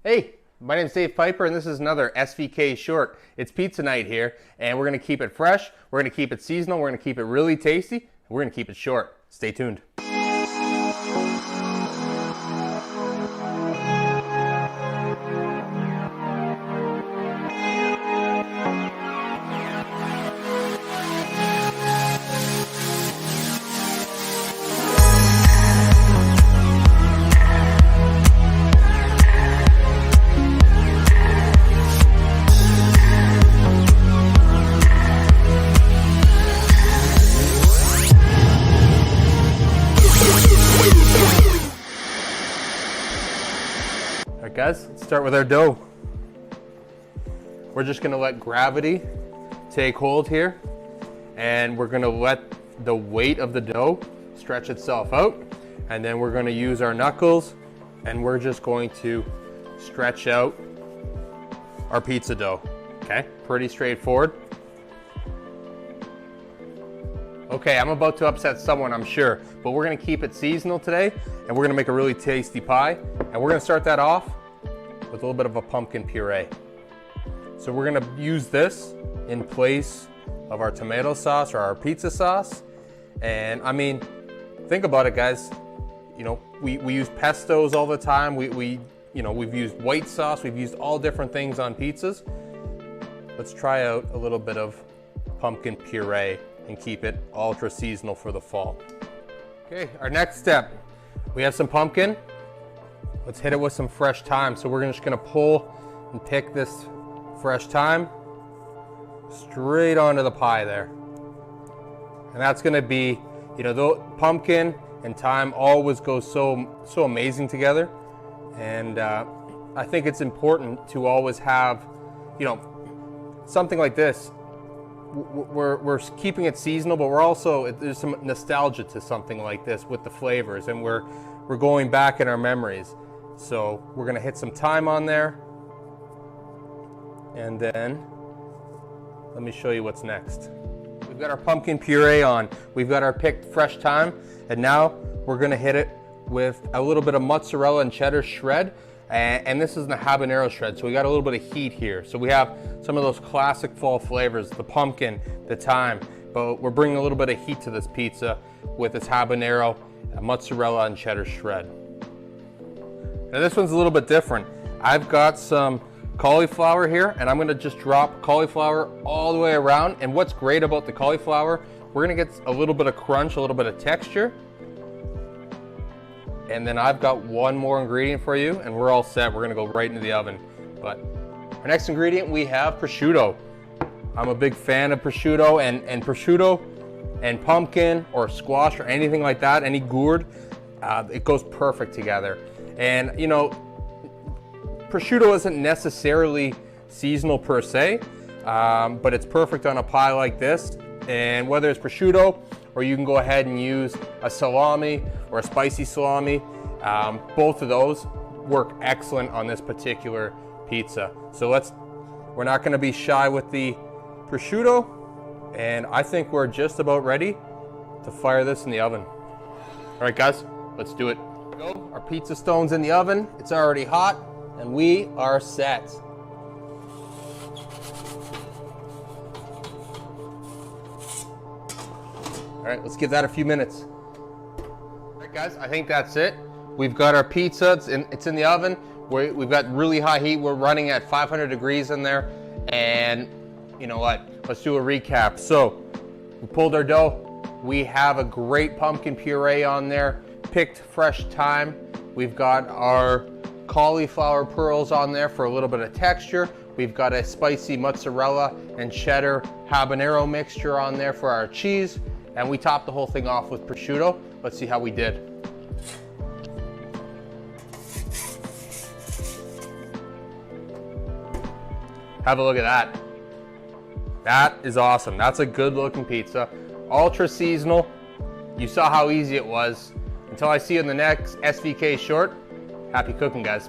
Hey, my name is Dave Piper and this is another SVK short. It's pizza night here and we're going to keep it fresh, we're going to keep it seasonal, we're going to keep it really tasty, and we're going to keep it short. Stay tuned. Alright guys, let's start with our dough. We're just going to let gravity take hold here and we're going to let the weight of the dough stretch itself out, and then we're going to use our knuckles and we're just going to stretch out our pizza dough. Okay, pretty straightforward. Okay, I'm about to upset someone, I'm sure, but we're gonna keep it seasonal today and we're gonna make a really tasty pie, and we're gonna start that off with a little bit of a pumpkin puree. So we're gonna use this in place of our tomato sauce or our pizza sauce. And I mean, think about it guys, you know, we use pestos all the time, we've used white sauce, we've used all different things on pizzas. Let's try out a little bit of pumpkin puree and keep it ultra seasonal for the fall. Okay, our next step, we have some pumpkin. Let's hit it with some fresh thyme. So we're just gonna pull and pick this fresh thyme straight onto the pie there. And that's gonna be, you know, the pumpkin and thyme always go so amazing together. And I think it's important to always have, you know, something like this. We're keeping it seasonal, but we're also, there's some nostalgia to something like this with the flavors, and we're going back in our memories. So we're gonna hit some thyme on there, and then let me show you what's next. We've got our pumpkin puree on, we've got our picked fresh thyme, and now we're gonna hit it with a little bit of mozzarella and cheddar shred. And this is the habanero shred, so we got a little bit of heat here. So we have some of those classic fall flavors, the pumpkin, the thyme, but we're bringing a little bit of heat to this pizza with this habanero, mozzarella, and cheddar shred. Now this one's a little bit different. I've got some cauliflower here, and I'm gonna just drop cauliflower all the way around. And what's great about the cauliflower, we're gonna get a little bit of crunch, a little bit of texture. And then I've got one more ingredient for you and we're all set. We're gonna go right into the oven. But our next ingredient, we have prosciutto. I'm a big fan of prosciutto, and prosciutto and pumpkin or squash or anything like that, any gourd, it goes perfect together. And you know, prosciutto isn't necessarily seasonal per se, but it's perfect on a pie like this. And whether it's prosciutto, or you can go ahead and use a salami or a spicy salami. Both of those work excellent on this particular pizza. So we're not gonna be shy with the prosciutto, and I think we're just about ready to fire this in the oven. All right guys, let's do it. Go. Our pizza stone's in the oven, it's already hot, and we are set. All right, let's give that a few minutes. All right, guys, I think that's it. We've got our pizza, it's in the oven. We've got really high heat. We're running at 500 degrees in there. And you know what? Let's do a recap. So we pulled our dough. We have a great pumpkin puree on there, picked fresh thyme. We've got our cauliflower pearls on there for a little bit of texture. We've got a spicy mozzarella and cheddar habanero mixture on there for our cheese. And we topped the whole thing off with prosciutto. Let's see how we did. Have a look at that. That is awesome. That's a good looking pizza. Ultra seasonal. You saw how easy it was. Until I see you in the next SVK short, happy cooking guys.